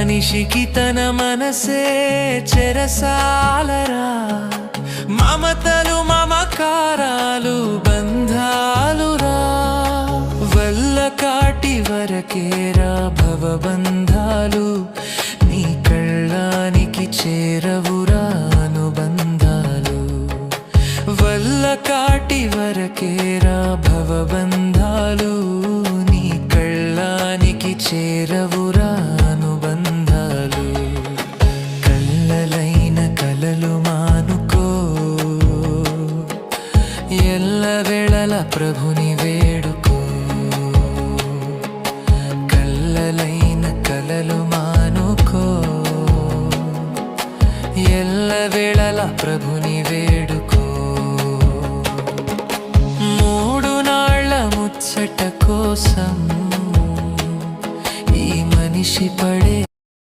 మనిషికి తన మనసే చెరసాలరా, మమతలు మమకారాలు బంధాలురా, వల్ల కాటి వరకేరా భవబంధాలు, నీ కళ్ళానికి చేరవురా అనుబంధాలు, వల్ల కాటి వరకేరా భవబంధాలు, నీ కళ్ళానికి చేరవురా అనుబంధాలు. కళ్ళలైన కలలు మానుకో, ఎల్లవేళల ప్రభుని వేడుకో. కళ్ళలైన కలలు మానుకో, ఎల్లవేళల ప్రభుని వేడుకో. మూడు నాళ్ళ ముచ్చట కోసం ఈ మనిషి